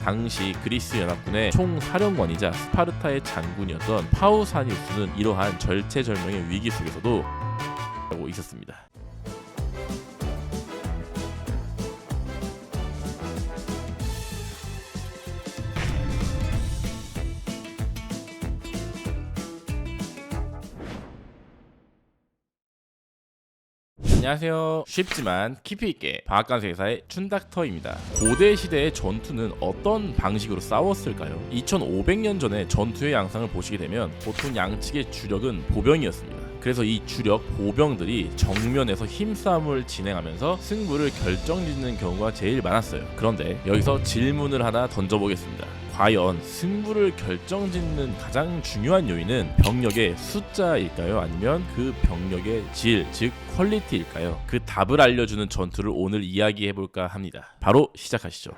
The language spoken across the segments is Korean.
당시 그리스 연합군의 총사령관이자 스파르타의 장군이었던 파우사니우스는 이러한 절체절명의 위기 속에서도 하고 있었습니다. 안녕하세요. 쉽지만 깊이있게 방앗간세계사의 춘닥터입니다. 고대 시대의 전투는 어떤 방식으로 싸웠을까요? 2500년 전에 전투의 양상을 보시게 되면 보통 양측의 주력은 보병이었습니다. 그래서 이 주력 보병들이 정면에서 힘싸움을 진행하면서 승부를 결정짓는 경우가 제일 많았어요. 그런데 여기서 질문을 하나 던져보겠습니다. 과연 승부를 결정짓는 가장 중요한 요인은 병력의 숫자일까요? 아니면 그 병력의 질, 즉 퀄리티일까요? 그 답을 알려주는 전투를 오늘 이야기해볼까 합니다. 바로 시작하시죠.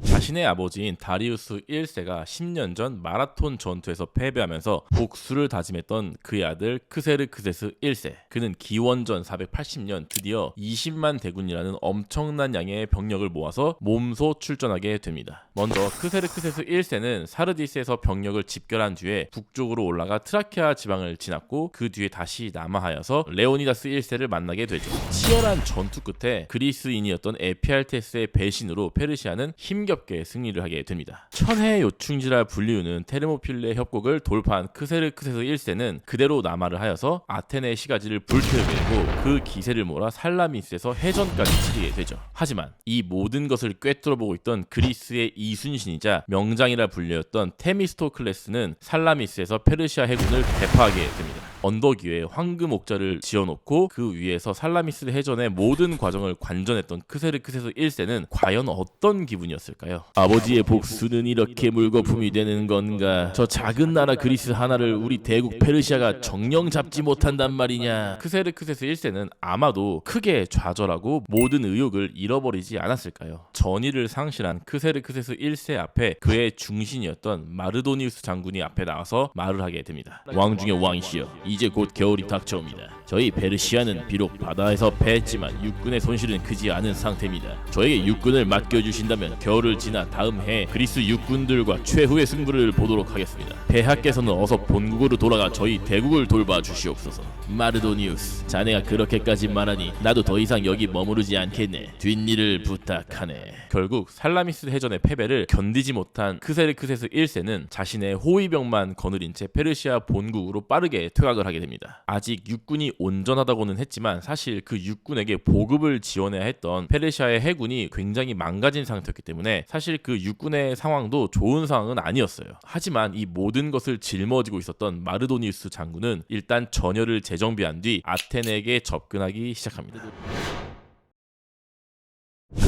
자신의 아버지인 다리우스 1세가 10년 전 마라톤 전투에서 패배하면서 복수를 다짐했던 그의 아들 크세르크세스 1세. 그는 기원전 480년 드디어 20만 대군이라는 엄청난 양의 병력을 모아서 몸소 출전하게 됩니다. 먼저 크세르크세스 1세는 사르디스에서 병력을 집결한 뒤에 북쪽으로 올라가 트라키아 지방을 지났고 그 뒤에 다시 남하하여서 레오니다스 1세를 만나게 되죠. 치열한 전투 끝에 그리스인이었던 에피알테스의 배신으로 페르시아는 힘겹게 승리를 하게 됩니다. 천혜의 요충지라 불리우는 테르모필레 협곡을 돌파한 크세르크세스 1세는 그대로 남하를 하여서 아테네의 시가지를 불태우게 되고 그 기세를 몰아 살라미스에서 해전까지 치르게 되죠. 하지만 이 모든 것을 꿰뚫어보고 있던 그리스의 이순신이자 명장이라 불렸던 테미스토클레스는 살라미스에서 페르시아 해군을 대파하게 됩니다. 언덕 위에 황금 옥자를 지어놓고 그 위에서 살라미스 해전의 모든 과정을 관전했던 크세르크세스 1세는 과연 어떤 기분이었을까요? 아버지의 복수는 이렇게 물거품이 되는 건가? 저 작은 나라 그리스 하나를 우리 대국 페르시아가 정령 잡지 못한단 말이냐? 크세르크세스 1세는 아마도 크게 좌절하고 모든 의욕을 잃어버리지 않았을까요? 전의를 상실한 크세르크세스 1세 앞에 그의 중신이었던 마르도니우스 장군이 앞에 나와서 말을 하게 됩니다. 왕 중의 왕이시여, 이제 곧 겨울이 닥쳐옵니다. 저희 페르시아는 비록 바다에서 패했지만 육군의 손실은 크지 않은 상태입니다. 저에게 육군을 맡겨주신다면 겨울을 지나 다음 해 그리스 육군들과 최후의 승부를 보도록 하겠습니다. 폐하께서는 어서 본국으로 돌아가 저희 대국을 돌봐 주시옵소서. 마르도니우스, 자네가 그렇게까지 말하니 나도 더 이상 여기 머무르지 않겠네. 뒷일을 부탁하네. 결국 살라미스 해전의 패배를 견디지 못한 크세르크세스 1세는 자신의 호위병만 거느린 채 페르시아 본국으로 빠르게 퇴각을 하게 됩니다. 아직 육군이 온전하다고는 했지만 사실 그 육군에게 보급을 지원해야 했던 페르시아의 해군이 굉장히 망가진 상태였기 때문에 사실 그 육군의 상황도 좋은 상황은 아니었어요. 하지만 이 모든 것을 짊어지고 있었던 마르도니우스 장군은 일단 전열을 재정비한 뒤 아테네에게 접근하기 시작합니다.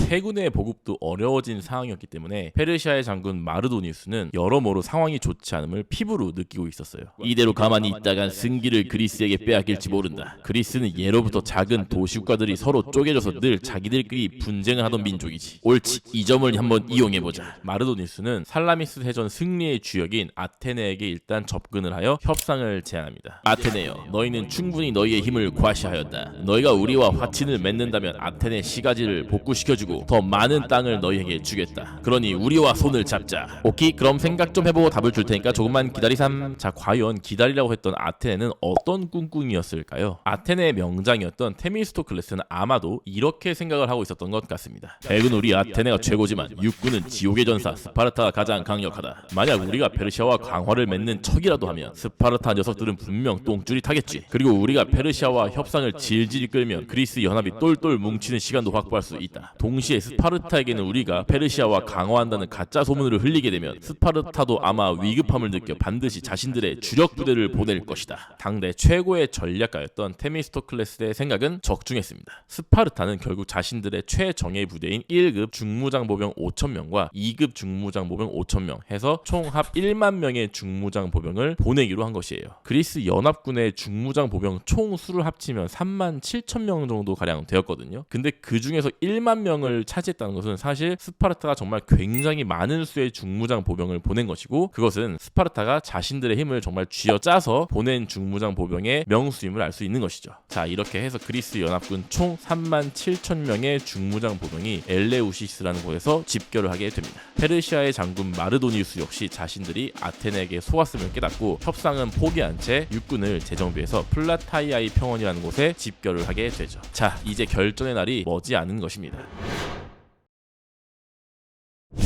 해군의 보급도 어려워진 상황이었기 때문에 페르시아의 장군 마르도니우스는 여러모로 상황이 좋지 않음을 피부로 느끼고 있었어요. 이대로 가만히 있다간 승기를 그리스에게 빼앗길지 모른다. 그리스는 예로부터 작은 도시국가들이 서로 쪼개져서 늘 자기들끼리 분쟁을 하던 민족이지. 옳지, 이 점을 한번 이용해보자. 마르도니우스는 살라미스 해전 승리의 주역인 아테네에게 일단 접근을 하여 협상을 제안합니다. 아테네여, 너희는 충분히 너희의 힘을 과시하였다. 너희가 우리와 화친을 맺는다면 아테네 시가지를 복구시켜주고 더 많은 땅을 너희에게 주겠다. 그러니 우리와 손을 잡자. 오케이, 그럼 생각 좀 해보고 답을 줄 테니까 조금만 기다리삼. 자, 과연 기다리라고 했던 아테네는 어떤 꿍꿍이었을까요? 아테네의 명장이었던 테미스토클레스는 아마도 이렇게 생각을 하고 있었던 것 같습니다. 백은 우리 아테네가 최고지만 육군은 지옥의 전사 스파르타가 가장 강력하다. 만약 우리가 페르시아와 강화를 맺는 척이라도 하면 스파르타 녀석들은 분명 똥줄이 타겠지. 그리고 우리가 페르시아와 협상을 질질 끌면 그리스 연합이 똘똘 뭉치는 시간도 확보할 수 있다. 동시에 스파르타에게는 우리가 페르시아와 강화한다는 가짜 소문을 흘리게 되면 스파르타도 아마 위급함을 느껴 반드시 자신들의 주력 부대를 보낼 것이다. 당대 최고의 전략가였던 테미스토클레스의 생각은 적중했습니다. 스파르타는 결국 자신들의 최정예 부대인 1급 중무장보병 5,000명과 2급 중무장보병 5,000명 해서 총 합 1만 명의 중무장보병을 보내기로 한 것이에요. 그리스 연합군의 중무장보병 총 수를 합치면 3만 7천 명 정도 가량 되었거든요. 근데 그 중에서 1만 명을 중심을 차지했다는 것은 사실 스파르타가 정말 굉장히 많은 수의 중무장 보병을 보낸 것이고, 그것은 스파르타가 자신들의 힘을 정말 쥐어짜서 보낸 중무장 보병의 명수임을 알 수 있는 것이죠. 자, 이렇게 해서 그리스 연합군 총 37,000명의 중무장 보병이 엘레우시스라는 곳에서 집결을 하게 됩니다. 페르시아의 장군 마르도니우스 역시 자신들이 아테네에게 속았음을 깨닫고 협상은 포기한 채 육군을 재정비해서 플라타이아의 평원이라는 곳에 집결을 하게 되죠. 자, 이제 결전의 날이 머지않은 것입니다.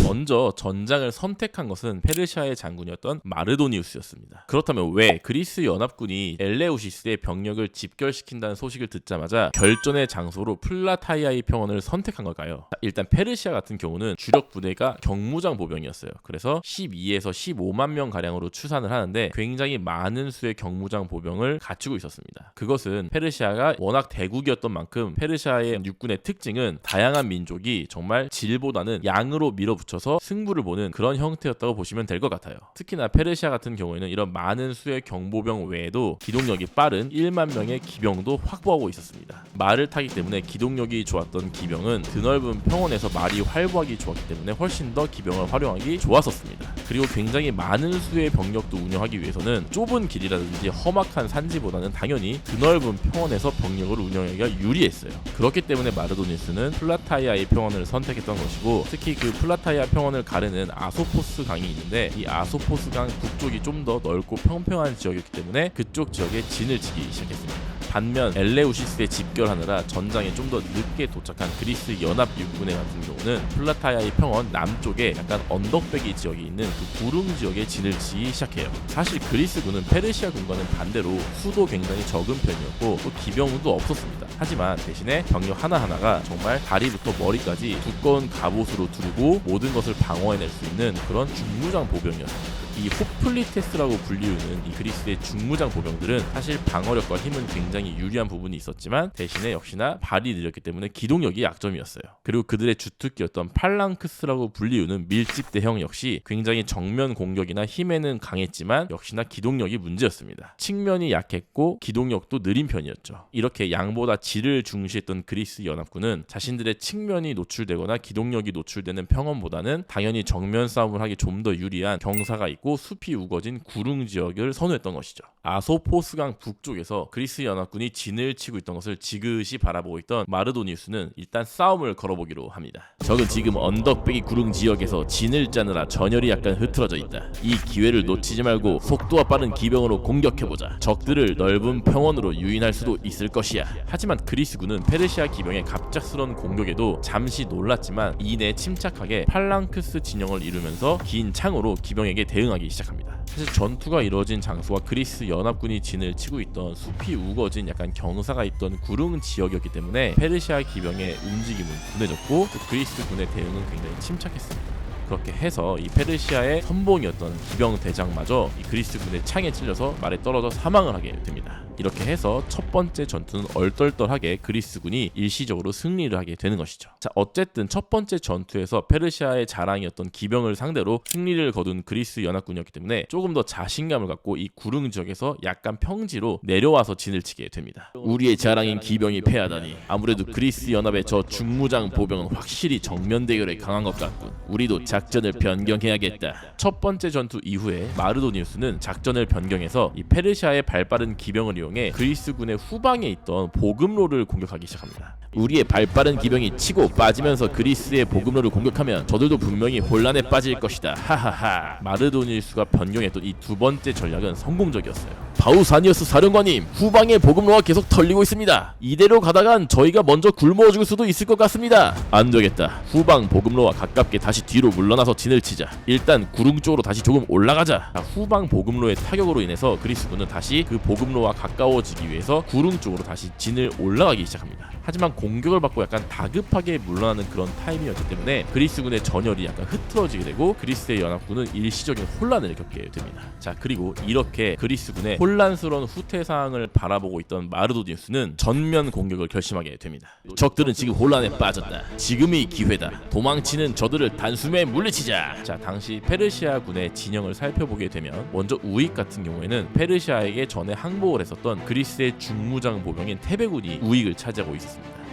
먼저 전장을 선택한 것은 페르시아의 장군이었던 마르도니우스였습니다. 그렇다면 왜 그리스 연합군이 엘레우시스의 병력을 집결시킨다는 소식을 듣자마자 결전의 장소로 플라타이아의 평원을 선택한 걸까요? 일단 페르시아 같은 경우는 주력 부대가 경무장 보병이었어요. 그래서 12에서 15만 명 가량으로 추산을 하는데 굉장히 많은 수의 경무장 보병을 갖추고 있었습니다. 그것은 페르시아가 워낙 대국이었던 만큼 페르시아의 육군의 특징은 다양한 민족이 정말 질보다는 양으로 밀어붙여서 승부를 보는 그런 형태였다고 보시면 될 것 같아요. 특히나 페르시아 같은 경우에는 이런 많은 수의 경보병 외에도 기동력이 빠른 1만 명의 기병도 확보하고 있었습니다. 말을 타기 때문에 기동력이 좋았던 기병은 드넓은 평원에서 말이 활보하기 좋았기 때문에 훨씬 더 기병을 활용하기 좋았었습니다. 그리고 굉장히 많은 수의 병력도 운영하기 위해서는 좁은 길이라든지 험악한 산지보다는 당연히 드넓은 평원에서 병력을 운영하기가 유리했어요. 그렇기 때문에 마르도니우스는 플라타이아의 평원을 선택했던 것이고, 특히 그 플라타이아 평원을 가르는 아소포스 강이 있는데 이 아소포스 강 북쪽이 좀 더 넓고 평평한 지역이었기 때문에 그쪽 지역에 진을 치기 시작했습니다. 반면 엘레우시스에 집결하느라 전장에 좀 더 늦게 도착한 그리스 연합 육군의 같은 경우는 플라타이아의 평원 남쪽에 약간 언덕배기 지역이 있는 그 구릉 지역에 진을 치기 시작해요. 사실 그리스군은 페르시아 군과는 반대로 수도 굉장히 적은 편이었고 또 기병도 없었습니다. 하지만 대신에 병력 하나하나가 정말 다리부터 머리까지 두꺼운 갑옷으로 두르고 모든 것을 방어해낼 수 있는 그런 중무장 보병이었습니다. 이 호플리테스라고 불리우는 이 그리스의 중무장 보병들은 사실 방어력과 힘은 굉장히 유리한 부분이 있었지만 대신에 역시나 발이 느렸기 때문에 기동력이 약점이었어요. 그리고 그들의 주특기였던 팔랑크스라고 불리우는 밀집대형 역시 굉장히 정면 공격이나 힘에는 강했지만 역시나 기동력이 문제였습니다. 측면이 약했고 기동력도 느린 편이었죠. 이렇게 양보다 질을 중시했던 그리스 연합군은 자신들의 측면이 노출되거나 기동력이 노출되는 평원보다는 당연히 정면 싸움을 하기 좀 더 유리한 경사가 있고 숲이 우거진 구릉 지역을 선호했던 것이죠. 아소포스강 북쪽에서 그리스 연합군이 진을 치고 있던 것을 지그시 바라보고 있던 마르도니우스는 일단 싸움을 걸어보기로 합니다. 적은 지금 언덕배기 구릉 지역에서 진을 짜느라 전열이 약간 흐트러져 있다. 이 기회를 놓치지 말고 속도가 빠른 기병으로 공격해보자. 적들을 넓은 평원으로 유인할 수도 있을 것이야. 하지만 그리스군은 페르시아 기병의 갑작스러운 공격에도 잠시 놀랐지만 이내 침착하게 팔랑크스 진영을 이루면서 긴 창으로 기병에게 대응하기 시작합니다. 사실 전투가 이루어진 장소가 그리스 연합군이 진을 치고 있던 숲이 우거진 약간 경사가 있던 구릉 지역이었기 때문에 페르시아 기병의 움직임은 둔해졌고 또 그리스 군의 대응은 굉장히 침착했습니다. 그렇게 해서 이 페르시아의 선봉이었던 기병 대장마저 이 그리스 군의 창에 찔려서 말에 떨어져 사망을 하게 됩니다. 이렇게 해서 첫 번째 전투는 얼떨떨하게 그리스군이 일시적으로 승리를 하게 되는 것이죠. 자, 어쨌든 첫 번째 전투에서 페르시아의 자랑이었던 기병을 상대로 승리를 거둔 그리스 연합군이었기 때문에 조금 더 자신감을 갖고 이 구릉 지역에서 약간 평지로 내려와서 진을 치게 됩니다. 우리의 자랑인 기병이 패하다니 아무래도 그리스 연합의 저 중무장 보병은 확실히 정면 대결에 강한 것 같군. 우리도 작전을 변경해야겠다. 첫 번째 전투 이후에 마르도니우스는 작전을 변경해서 이 페르시아의 발빠른 기병을 이용해 그리스군의 후방에 있던 보급로를 공격하기 시작합니다. 우리의 발빠른 기병이 치고 빠지면서 그리스의 보급로를 공격하면 저들도 분명히 혼란에 빠질 것이다. 하하하. 마르도니우스가 변경했던 이 두 번째 전략은 성공적이었어요. 바우사니어스 사령관님, 후방의 보급로가 계속 털리고 있습니다. 이대로 가다간 저희가 먼저 굶어 죽을 수도 있을 것 같습니다. 안 되겠다. 후방 보급로와 가깝게 다시 뒤로 물러나서 진을 치자. 일단 구릉 쪽으로 다시 조금 올라가자. 후방 보급로의 타격으로 인해서 그리스군은 다시 그 보급로와 가까워지기 위해서 구릉 쪽으로 다시 진을 올라가기 시작합니다. 하지만 공격을 받고 약간 다급하게 물러나는 그런 타이밍이었기 때문에 그리스군의 전열이 약간 흐트러지게 되고 그리스의 연합군은 일시적인 혼란을 겪게 됩니다. 자, 그리고 이렇게 그리스군의 혼란스러운 후퇴 상황을 바라보고 있던 마르도니우스는 전면 공격을 결심하게 됩니다. 적들은 지금 혼란에 빠졌다. 지금이 기회다. 도망치는 저들을 단숨에 물리치자. 자, 당시 페르시아군의 진영을 살펴보게 되면 먼저 우익 같은 경우에는 페르시아에게 전에 항복을 했었던 그리스의 중무장 보병인 테베군이 우익을 차지하고 있었습니다.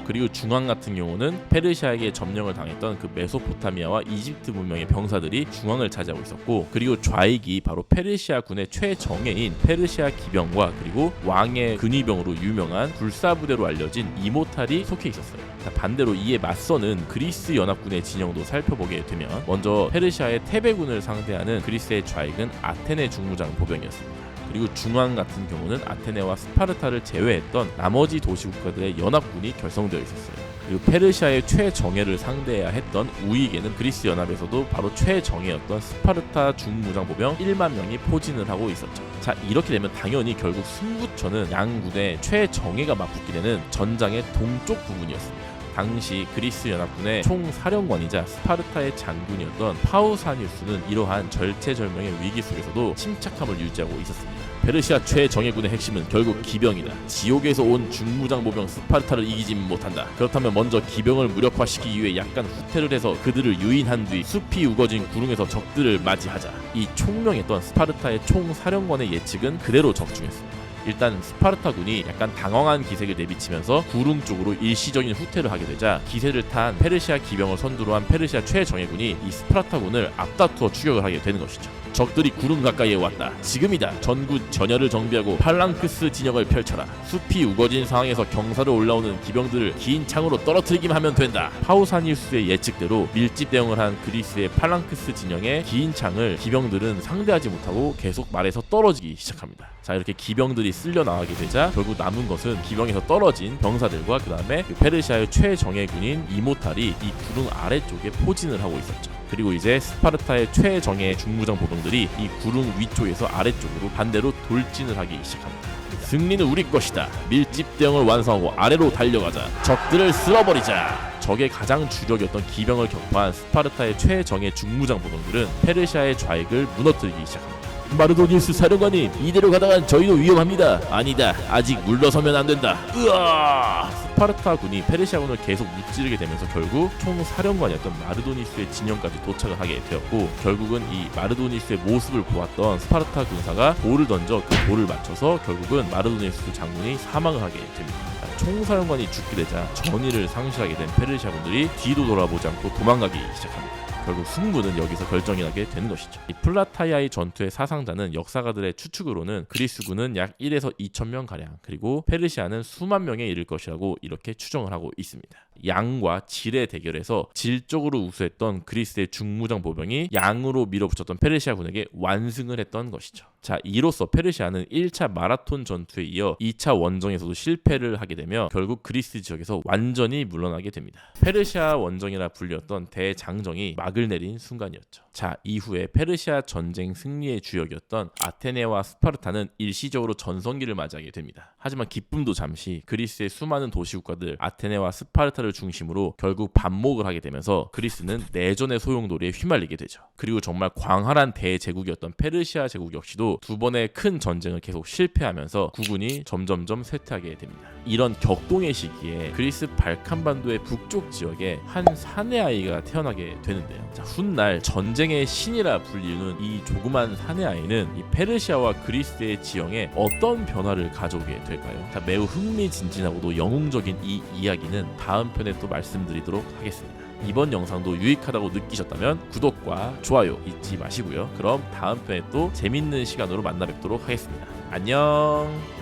그리고 중앙 같은 경우는 페르시아에게 점령을 당했던 그 메소포타미아와 이집트 문명의 병사들이 중앙을 차지하고 있었고, 그리고 좌익이 바로 페르시아 군의 최정예인 페르시아 기병과 그리고 왕의 근위병으로 유명한 불사부대로 알려진 이모탈이 속해 있었어요. 반대로 이에 맞서는 그리스 연합군의 진영도 살펴보게 되면, 먼저 페르시아의 테베군을 상대하는 그리스의 좌익은 아테네 중무장 보병이었습니다. 그리고 중앙 같은 경우는 아테네와 스파르타를 제외했던 나머지 도시국가들의 연합군이 결성되어 있었어요. 그리고 페르시아의 최정예를 상대해야 했던 우익에는 그리스 연합에서도 바로 최정예였던 스파르타 중무장보병 1만 명이 포진을 하고 있었죠. 자, 이렇게 되면 당연히 결국 승부처는 양군의 최정예가 맞붙게 되는 전장의 동쪽 부분이었습니다. 당시 그리스 연합군의 총사령관이자 스파르타의 장군이었던 파우사니우스는 이러한 절체절명의 위기 속에서도 침착함을 유지하고 있었습니다. 페르시아 최정예군의 핵심은 결국 기병이다. 지옥에서 온 중무장보병 스파르타를 이기지 못한다. 그렇다면 먼저 기병을 무력화시키기 위해 약간 후퇴를 해서 그들을 유인한 뒤 숲이 우거진 구릉에서 적들을 맞이하자. 이 총명했던 스파르타의 총사령관의 예측은 그대로 적중했습니다. 일단 스파르타군이 약간 당황한 기색을 내비치면서 구릉 쪽으로 일시적인 후퇴를 하게 되자, 기세를 탄 페르시아 기병을 선두로 한 페르시아 최정예군이 이 스파르타군을 앞다투어 추격을 하게 되는 것이죠. 적들이 구릉 가까이에 왔다. 지금이다. 전구 전열을 정비하고 팔랑크스 진영을 펼쳐라. 숲이 우거진 상황에서 경사로 올라오는 기병들을 긴 창으로 떨어뜨리기만 하면 된다. 파우사니우스의 예측대로 밀집 대응을 한 그리스의 팔랑크스 진영의 긴 창을 기병들은 상대하지 못하고 계속 말에서 떨어지기 시작합니다. 자, 이렇게 기병들이 쓸려 나가게 되자 결국 남은 것은 기병에서 떨어진 병사들과 그 다음에 페르시아의 최정예군인 이모탈이 이 구릉 아래쪽에 포진을 하고 있었죠. 그리고 이제 스파르타의 최정예 중무장 보병들이 이 구릉 위쪽에서 아래쪽으로 반대로 돌진을 하기 시작합니다. 승리는 우리 것이다. 밀집 대응을 완성하고 아래로 달려가자. 적들을 쓸어버리자. 적의 가장 주력이었던 기병을 격파한 스파르타의 최정예 중무장 보병들은 페르시아의 좌익을 무너뜨리기 시작합니다. 마르도니우스 사령관님, 이대로 가다간 저희도 위험합니다. 아니다, 아직 물러서면 안 된다. 으아! 스파르타군이 페르시아군을 계속 무찌르게 되면서 결국 총사령관이었던 마르도니우스의 진영까지 도착을 하게 되었고, 결국은 이 마르도니우스의 모습을 보았던 스파르타 군사가 돌을 던져 그 돌을 맞춰서 결국은 마르도니우스 장군이 사망을 하게 됩니다. 총사령관이 죽게 되자 전의를 상실하게 된 페르시아군들이 뒤도 돌아보지 않고 도망가기 시작합니다. 결국 승부는 여기서 결정이 나게 되는 것이죠. 이 플라타이아의 전투의 사상자는 역사가들의 추측으로는 그리스군은 약 1에서 2,000명 가량, 그리고 페르시아는 수만 명에 이를 것이라고 이렇게 추정을 하고 있습니다. 양과 질의 대결에서 질적으로 우수했던 그리스의 중무장 보병이 양으로 밀어붙였던 페르시아군에게 완승을 했던 것이죠. 자, 이로써 페르시아는 1차 마라톤 전투에 이어 2차 원정에서도 실패를 하게 되며 결국 그리스 지역에서 완전히 물러나게 됩니다. 페르시아 원정이라 불렸던 대장정이 막을 내린 순간이었죠. 자, 이후에 페르시아 전쟁 승리의 주역이었던 아테네와 스파르타는 일시적으로 전성기를 맞이하게 됩니다. 하지만 기쁨도 잠시, 그리스의 수많은 도시국가들 아테네와 스파르타를 중심으로 결국 반목을 하게 되면서 그리스는 내전의 소용돌이에 휘말리게 되죠. 그리고 정말 광활한 대제국이었던 페르시아 제국 역시도 두 번의 큰 전쟁을 계속 실패하면서 국군이 점점점 쇠퇴하게 됩니다. 이런 격동의 시기에 그리스 발칸반도의 북쪽 지역에 한 사내 아이가 태어나게 되는데요. 자, 훗날 전쟁의 신이라 불리는 이 조그만 사내 아이는 이 페르시아와 그리스의 지형에 어떤 변화를 가져오게 될까요? 자, 매우 흥미진진하고도 영웅적인 이 이야기는 다음 편에 또 말씀드리도록 하겠습니다. 이번 영상도 유익하다고 느끼셨다면 구독과 좋아요 잊지 마시고요. 그럼 다음 편에 또 재밌는 시간으로 만나 뵙도록 하겠습니다. 안녕.